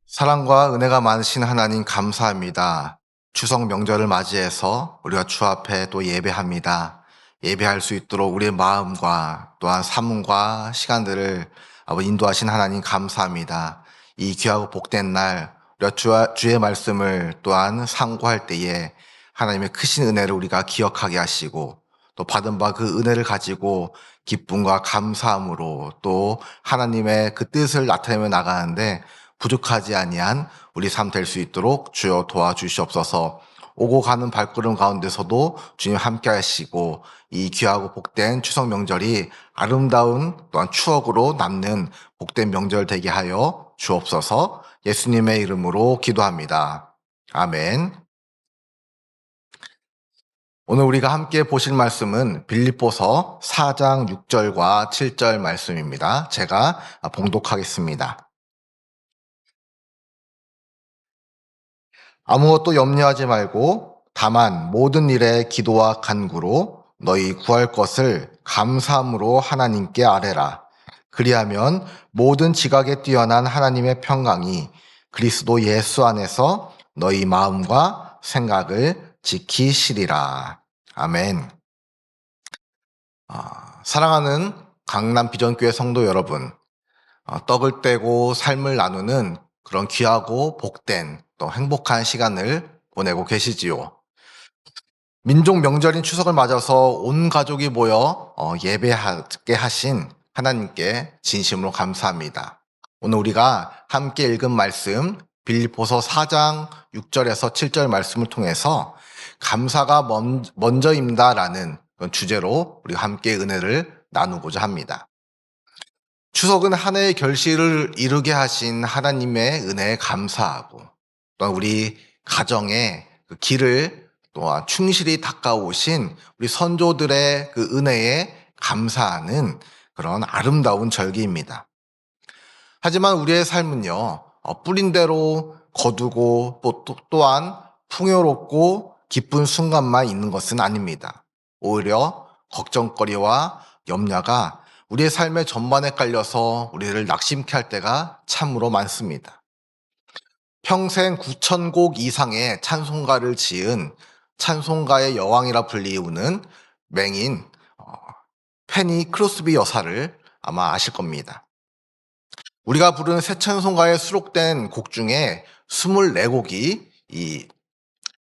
사랑과 은혜가 많으신 하나님 감사합니다. 추석 명절을 맞이해서 우리가 주 앞에 또 예배합니다. 예배할 수 있도록 우리의 마음과 또한 삶과 시간들을 아버지 인도하신 하나님 감사합니다. 이 귀하고 복된 날 우리가 주의 말씀을 또한 상고할 때에 하나님의 크신 은혜를 우리가 기억하게 하시고 또 받은 바 그 은혜를 가지고 기쁨과 감사함으로 또 하나님의 그 뜻을 나타내며 나가는데 부족하지 아니한 우리 삶 될 수 있도록 주여 도와주시옵소서. 오고 가는 발걸음 가운데서도 주님 함께 하시고 이 귀하고 복된 추석 명절이 아름다운 또한 추억으로 남는 복된 명절 되게 하여 주옵소서. 예수님의 이름으로 기도합니다. 아멘. 오늘 우리가 함께 보실 말씀은 빌립보서 4장 6절과 7절 말씀입니다. 제가 봉독하겠습니다. 아무것도 염려하지 말고 다만 모든 일에 기도와 간구로 너희 구할 것을 감사함으로 하나님께 아뢰라. 그리하면 모든 지각에 뛰어난 하나님의 평강이 그리스도 예수 안에서 너희 마음과 생각을 지키시리라. 아멘. 사랑하는 강남 비전교회 성도 여러분, 떡을 떼고 삶을 나누는 그런 귀하고 복된 또 행복한 시간을 보내고 계시지요. 민족 명절인 추석을 맞아서 온 가족이 모여 예배하게 하신 하나님께 진심으로 감사합니다. 오늘 우리가 함께 읽은 말씀 빌립보서 4장 6절에서 7절 말씀을 통해서 감사가 먼저입니다라는 그런 주제로 우리가 함께 은혜를 나누고자 합니다. 추석은 한 해의 결실을 이루게 하신 하나님의 은혜에 감사하고 또한 우리 가정의 그 길을 또한 충실히 닦아오신 우리 선조들의 그 은혜에 감사하는 그런 아름다운 절기입니다. 하지만 우리의 삶은요, 뿌린 대로 거두고 또한 풍요롭고 기쁜 순간만 있는 것은 아닙니다. 오히려 걱정거리와 염려가 우리의 삶의 전반에 깔려서 우리를 낙심케 할 때가 참으로 많습니다. 평생 9,000곡 이상의 찬송가를 지은 찬송가의 여왕이라 불리우는 맹인 페니 크로스비 여사를 아마 아실 겁니다. 우리가 부르는 새 찬송가에 수록된 곡 중에 24곡이 이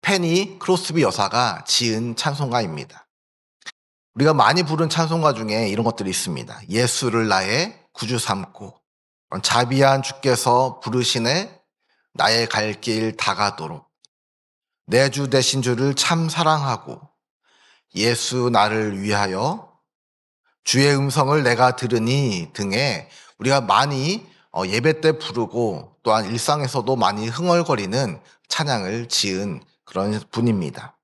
페니 크로스비 여사가 지은 찬송가입니다. 우리가 많이 부른 찬송가 중에 이런 것들이 있습니다. 예수를 나의 구주 삼고, 자비한 주께서 부르시네 나의 갈 길 다가도록, 내 주 되신 주를 참 사랑하고, 예수 나를 위하여, 주의 음성을 내가 들으니 등의 우리가 많이 예배 때 부르고 또한 일상에서도 많이 흥얼거리는 찬양을 지은 그런 분입니다.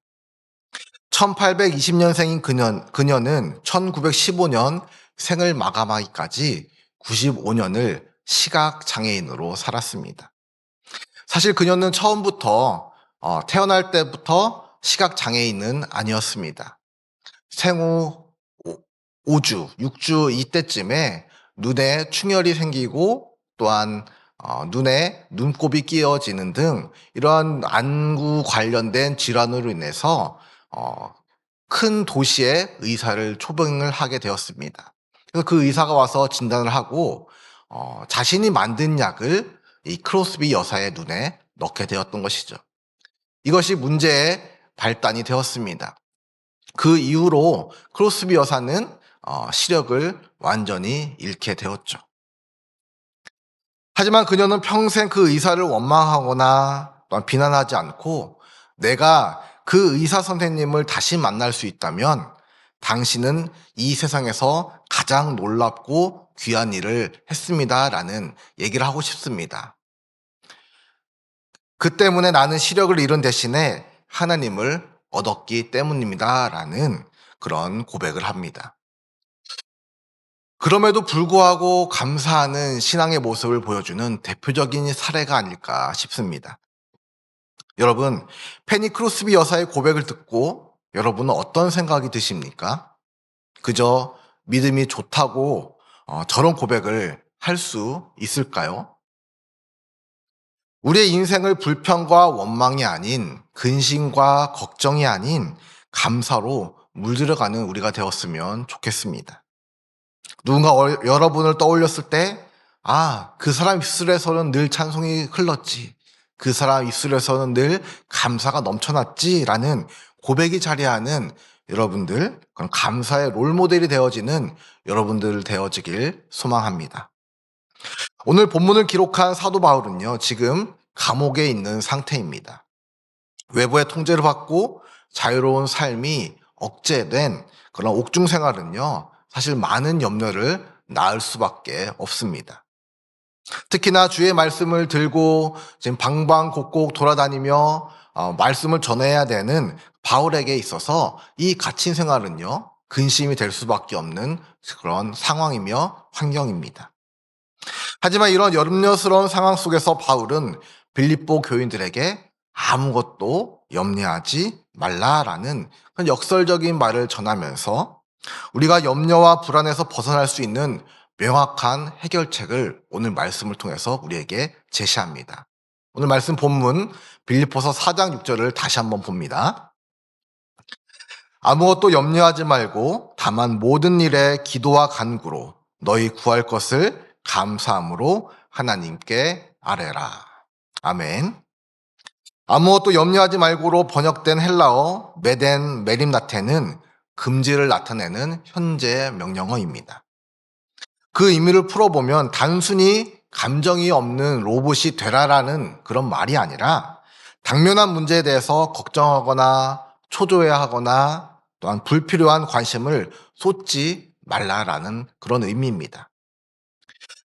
1820년생인 그녀는 1915년 생을 마감하기까지 95년을 시각장애인으로 살았습니다. 사실 그녀는 처음부터 태어날 때부터 시각장애인은 아니었습니다. 생후 5주, 6주 이때쯤에 눈에 충혈이 생기고 또한 눈에 눈곱이 끼어지는 등 이러한 안구 관련된 질환으로 인해서 큰 도시의 의사를 초빙을 하게 되었습니다. 그래서 그 의사가 와서 진단을 하고 자신이 만든 약을 이 크로스비 여사의 눈에 넣게 되었던 것이죠. 이것이 문제의 발단이 되었습니다. 그 이후로 크로스비 여사는 시력을 완전히 잃게 되었죠. 하지만 그녀는 평생 그 의사를 원망하거나 또한 비난하지 않고 내가 그 의사 선생님을 다시 만날 수 있다면 당신은 이 세상에서 가장 놀랍고 귀한 일을 했습니다라는 얘기를 하고 싶습니다. 그 때문에 나는 시력을 잃은 대신에 하나님을 얻었기 때문입니다라는 그런 고백을 합니다. 그럼에도 불구하고 감사하는 신앙의 모습을 보여주는 대표적인 사례가 아닐까 싶습니다. 여러분, 페니 크로스비 여사의 고백을 듣고 여러분은 어떤 생각이 드십니까? 그저 믿음이 좋다고 저런 고백을 할 수 있을까요? 우리의 인생을 불평과 원망이 아닌 근심과 걱정이 아닌 감사로 물들여가는 우리가 되었으면 좋겠습니다. 누군가 여러분을 떠올렸을 때, 아, 그 사람 입술에서는 늘 찬송이 흘렀지. 그 사람 입술에서는 늘 감사가 넘쳐났지. 라는 고백이 자리하는 여러분들, 그런 감사의 롤모델이 되어지는 여러분들 되어지길 소망합니다. 오늘 본문을 기록한 사도 바울은요, 지금 감옥에 있는 상태입니다. 외부의 통제를 받고 자유로운 삶이 억제된 그런 옥중 생활은요, 사실 많은 염려를 낳을 수밖에 없습니다. 특히나 주의 말씀을 들고 지금 방방곡곡 돌아다니며 말씀을 전해야 되는 바울에게 있어서 이 갇힌 생활은요, 근심이 될 수밖에 없는 그런 상황이며 환경입니다. 하지만 이런 염려스러운 상황 속에서 바울은 빌립보 교인들에게 아무것도 염려하지 말라라는 그런 역설적인 말을 전하면서 우리가 염려와 불안에서 벗어날 수 있는 명확한 해결책을 오늘 말씀을 통해서 우리에게 제시합니다. 오늘 말씀 본문 빌립보서 4장 6절을 다시 한번 봅니다. 아무것도 염려하지 말고 다만 모든 일에 기도와 간구로 너희 구할 것을 감사함으로 하나님께 아뢰라. 아멘. 아무것도 염려하지 말고로 번역된 헬라어 메덴 메림나테는 금지를 나타내는 현재 명령어입니다. 그 의미를 풀어보면 단순히 감정이 없는 로봇이 되라라는 그런 말이 아니라 당면한 문제에 대해서 걱정하거나 초조해하거나 또한 불필요한 관심을 쏟지 말라라는 그런 의미입니다.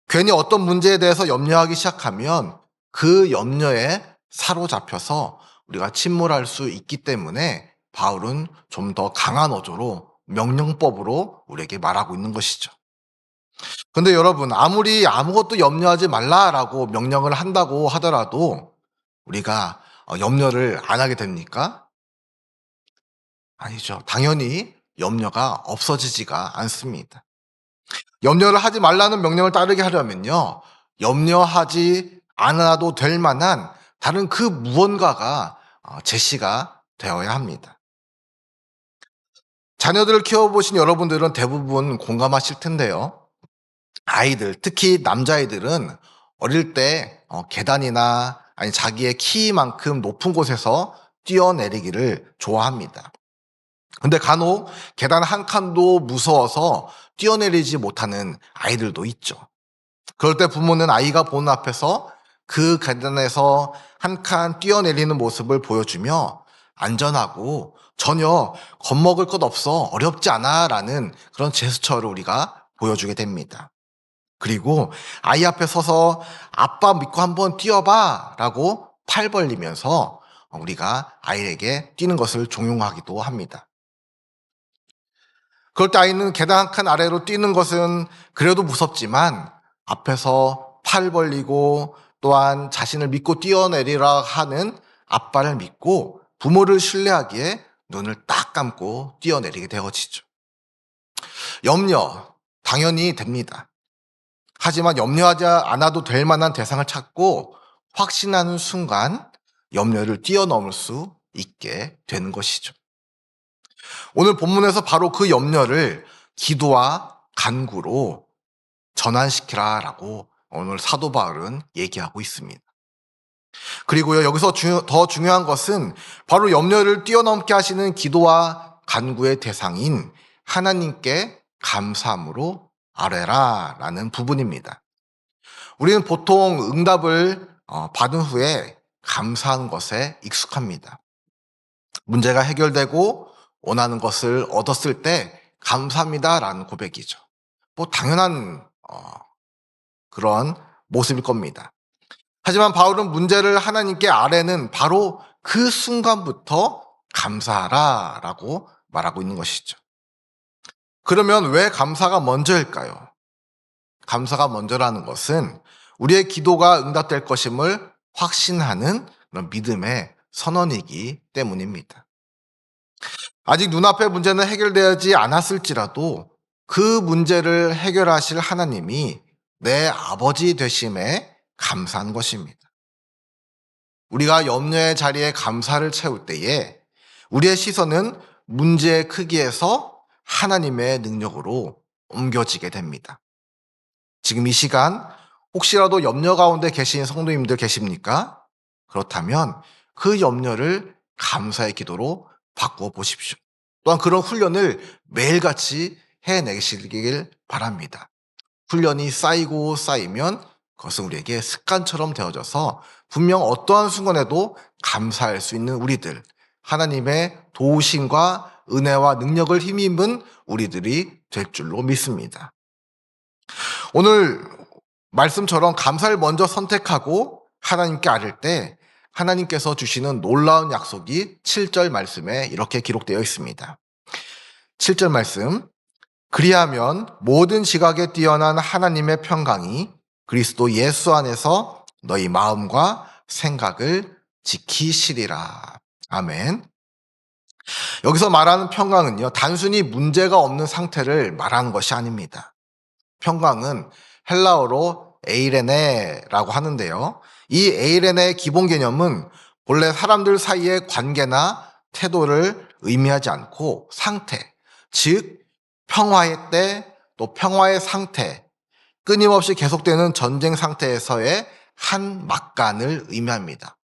괜히 어떤 문제에 대해서 염려하기 시작하면 그 염려에 사로잡혀서 우리가 침몰할 수 있기 때문에 바울은 좀 더 강한 어조로 명령법으로 우리에게 말하고 있는 것이죠. 근데 여러분, 아무리 아무것도 염려하지 말라라고 명령을 한다고 하더라도 우리가 염려를 안 하게 됩니까? 아니죠. 당연히 염려가 없어지지가 않습니다. 염려를 하지 말라는 명령을 따르게 하려면요, 염려하지 않아도 될 만한 다른 그 무언가가 제시가 되어야 합니다. 자녀들을 키워보신 여러분들은 대부분 공감하실 텐데요. 아이들, 특히 남자아이들은 어릴 때 계단이나 아니 자기의 키만큼 높은 곳에서 뛰어내리기를 좋아합니다. 근데 간혹 계단 한 칸도 무서워서 뛰어내리지 못하는 아이들도 있죠. 그럴 때 부모는 아이가 보는 앞에서 그 계단에서 한 칸 뛰어내리는 모습을 보여주며 안전하고 전혀 겁먹을 것 없어 어렵지 않아 라는 그런 제스처를 우리가 보여주게 됩니다. 그리고 아이 앞에 서서 아빠 믿고 한번 뛰어봐 라고 팔 벌리면서 우리가 아이에게 뛰는 것을 종용하기도 합니다. 그럴 때 아이는 계단 한 칸 아래로 뛰는 것은 그래도 무섭지만 앞에서 팔 벌리고 또한 자신을 믿고 뛰어내리라 하는 아빠를 믿고 부모를 신뢰하기에 눈을 딱 감고 뛰어내리게 되어지죠. 염려, 당연히 됩니다. 하지만 염려하지 않아도 될 만한 대상을 찾고 확신하는 순간 염려를 뛰어넘을 수 있게 되는 것이죠. 오늘 본문에서 바로 그 염려를 기도와 간구로 전환시키라라고 오늘 사도 바울은 얘기하고 있습니다. 그리고요, 여기서 더 중요한 것은 바로 염려를 뛰어넘게 하시는 기도와 간구의 대상인 하나님께 감사함으로 아뢰라라는 부분입니다. 우리는 보통 응답을 받은 후에 감사한 것에 익숙합니다. 문제가 해결되고 원하는 것을 얻었을 때 감사합니다라는 고백이죠. 뭐 당연한 그런 모습일 겁니다. 하지만 바울은 문제를 하나님께 아뢰는 바로 그 순간부터 감사하라라고 말하고 있는 것이죠. 그러면 왜 감사가 먼저일까요? 감사가 먼저라는 것은 우리의 기도가 응답될 것임을 확신하는 그런 믿음의 선언이기 때문입니다. 아직 눈앞의 문제는 해결되지 않았을지라도 그 문제를 해결하실 하나님이 내 아버지 되심에 감사한 것입니다. 우리가 염려의 자리에 감사를 채울 때에 우리의 시선은 문제의 크기에서 하나님의 능력으로 옮겨지게 됩니다. 지금 이 시간 혹시라도 염려 가운데 계신 성도님들 계십니까? 그렇다면 그 염려를 감사의 기도로 바꾸어 보십시오. 또한 그런 훈련을 매일같이 해내시길 바랍니다. 훈련이 쌓이고 쌓이면 그것은 우리에게 습관처럼 되어져서 분명 어떠한 순간에도 감사할 수 있는 우리들, 하나님의 도우심과 은혜와 능력을 힘입은 우리들이 될 줄로 믿습니다. 오늘 말씀처럼 감사를 먼저 선택하고 하나님께 아뢰을 때 하나님께서 주시는 놀라운 약속이 7절 말씀에 이렇게 기록되어 있습니다. 7절 말씀, 그리하면 모든 지각에 뛰어난 하나님의 평강이 그리스도 예수 안에서 너희 마음과 생각을 지키시리라. 아멘. 여기서 말하는 평강은요, 단순히 문제가 없는 상태를 말하는 것이 아닙니다. 평강은 헬라어로 에이레네라고 하는데요. 이 에이레네의 기본 개념은 본래 사람들 사이의 관계나 태도를 의미하지 않고 상태, 즉 평화의 때, 또 평화의 상태, 끊임없이 계속되는 전쟁 상태에서의 한 막간을 의미합니다.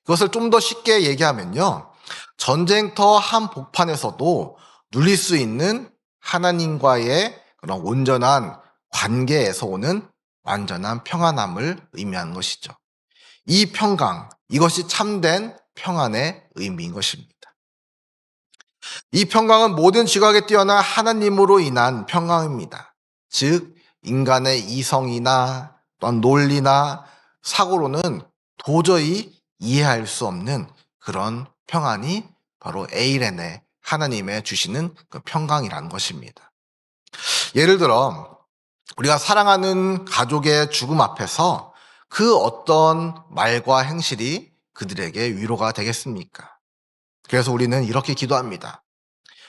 이것을 좀 더 쉽게 얘기하면요, 전쟁터 한복판에서도 누릴 수 있는 하나님과의 그런 온전한 관계에서 오는 완전한 평안함을 의미하는 것이죠. 이 평강, 이것이 참된 평안의 의미인 것입니다. 이 평강은 모든 지각에 뛰어난 하나님으로 인한 평강입니다. 즉 인간의 이성이나 또한 논리나 사고로는 도저히 이해할 수 없는 그런 평안이 바로 에이레네, 하나님의 주시는 그 평강이라는 것입니다. 예를 들어 우리가 사랑하는 가족의 죽음 앞에서 그 어떤 말과 행실이 그들에게 위로가 되겠습니까? 그래서 우리는 이렇게 기도합니다.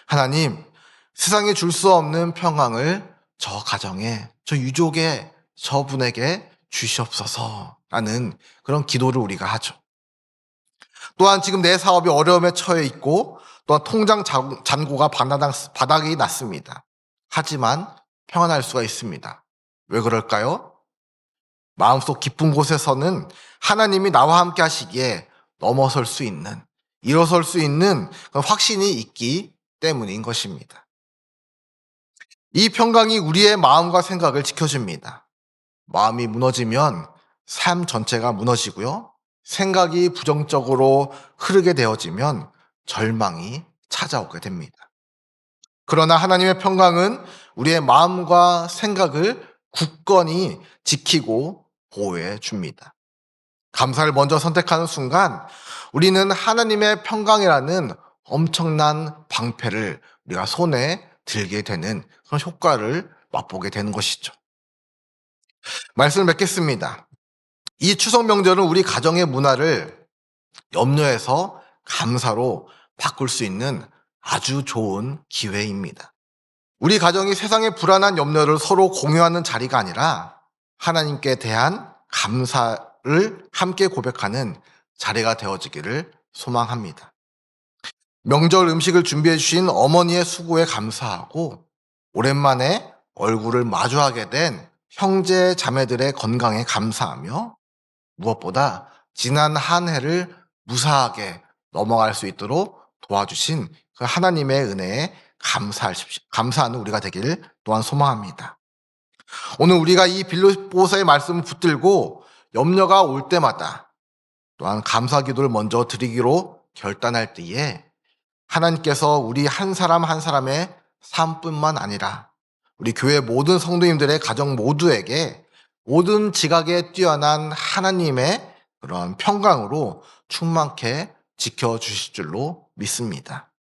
하나님, 세상에 줄 수 없는 평강을 저 가정에, 저 유족에, 저 분에게 주시옵소서라는 그런 기도를 우리가 하죠. 또한 지금 내 사업이 어려움에 처해 있고 또한 통장 잔고가 바닥이 났습니다. 하지만 평안할 수가 있습니다. 왜 그럴까요? 마음속 깊은 곳에서는 하나님이 나와 함께 하시기에 넘어설 수 있는, 일어설 수 있는 확신이 있기 때문인 것입니다. 이 평강이 우리의 마음과 생각을 지켜줍니다. 마음이 무너지면 삶 전체가 무너지고요. 생각이 부정적으로 흐르게 되어지면 절망이 찾아오게 됩니다. 그러나 하나님의 평강은 우리의 마음과 생각을 굳건히 지키고 보호해 줍니다. 감사를 먼저 선택하는 순간 우리는 하나님의 평강이라는 엄청난 방패를 우리가 손에 들게 되는 그런 효과를 맛보게 되는 것이죠. 말씀을 맺겠습니다. 이 추석 명절은 우리 가정의 문화를 염려해서 감사로 바꿀 수 있는 아주 좋은 기회입니다. 우리 가정이 세상의 불안한 염려를 서로 공유하는 자리가 아니라 하나님께 대한 감사를 함께 고백하는 자리가 되어지기를 소망합니다. 명절 음식을 준비해 주신 어머니의 수고에 감사하고 오랜만에 얼굴을 마주하게 된 형제 자매들의 건강에 감사하며 무엇보다 지난 한 해를 무사하게 넘어갈 수 있도록 도와주신 그 하나님의 은혜에 감사하는 우리가 되기를 또한 소망합니다. 오늘 우리가 이 빌립보서의 말씀을 붙들고 염려가 올 때마다 또한 감사 기도를 먼저 드리기로 결단할 때에 하나님께서 우리 한 사람 한 사람의 삶뿐만 아니라 우리 교회 모든 성도님들의 가정 모두에게 모든 지각에 뛰어난 하나님의 그런 평강으로 충만케 지켜주실 줄로 믿습니다.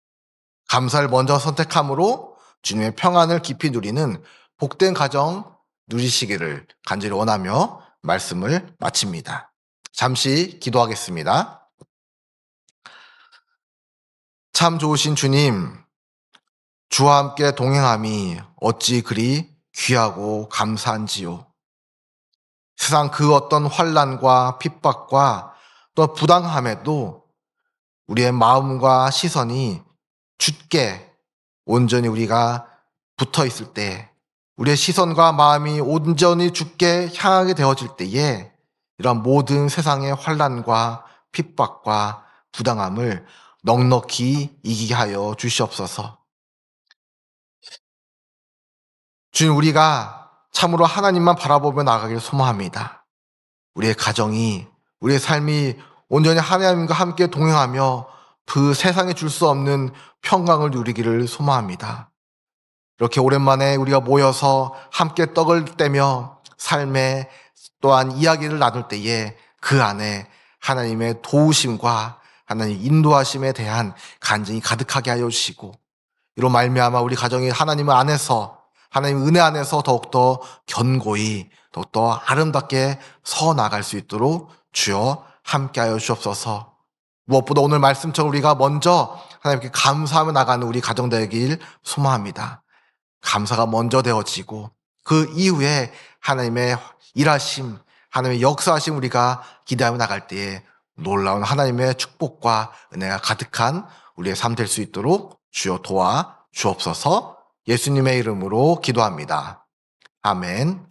감사를 먼저 선택함으로 주님의 평안을 깊이 누리는 복된 가정 누리시기를 간절히 원하며 말씀을 마칩니다. 잠시 기도하겠습니다. 참 좋으신 주님, 주와 함께 동행함이 어찌 그리 귀하고 감사한지요. 세상 그 어떤 환난과 핍박과 또 부당함에도 우리의 마음과 시선이 굳게 온전히 우리가 붙어 있을 때, 우리의 시선과 마음이 온전히 굳게 향하게 되어질 때에 이런 모든 세상의 환난과 핍박과 부당함을 넉넉히 이기게 하여 주시옵소서. 주님, 우리가 참으로 하나님만 바라보며 나아가기를 소망합니다. 우리의 가정이, 우리의 삶이 온전히 하나님과 함께 동행하며 그 세상에 줄 수 없는 평강을 누리기를 소망합니다. 이렇게 오랜만에 우리가 모여서 함께 떡을 떼며 삶의 또한 이야기를 나눌 때에 그 안에 하나님의 도우심과 하나님 인도하심에 대한 간증이 가득하게 하여 주시고, 이로 말미암아 우리 가정이 하나님 안에서, 하나님 은혜 안에서 더욱더 견고히 더욱더 아름답게 서 나갈 수 있도록 주여 함께하여 주옵소서. 무엇보다 오늘 말씀처럼 우리가 먼저 하나님께 감사하며 나가는 우리 가정 되길 소망합니다. 감사가 먼저 되어지고 그 이후에 하나님의 일하심, 하나님의 역사하심 우리가 기대하며 나갈 때에 놀라운 하나님의 축복과 은혜가 가득한 우리의 삶 될 수 있도록 주여 도와 주옵소서. 예수님의 이름으로 기도합니다. 아멘.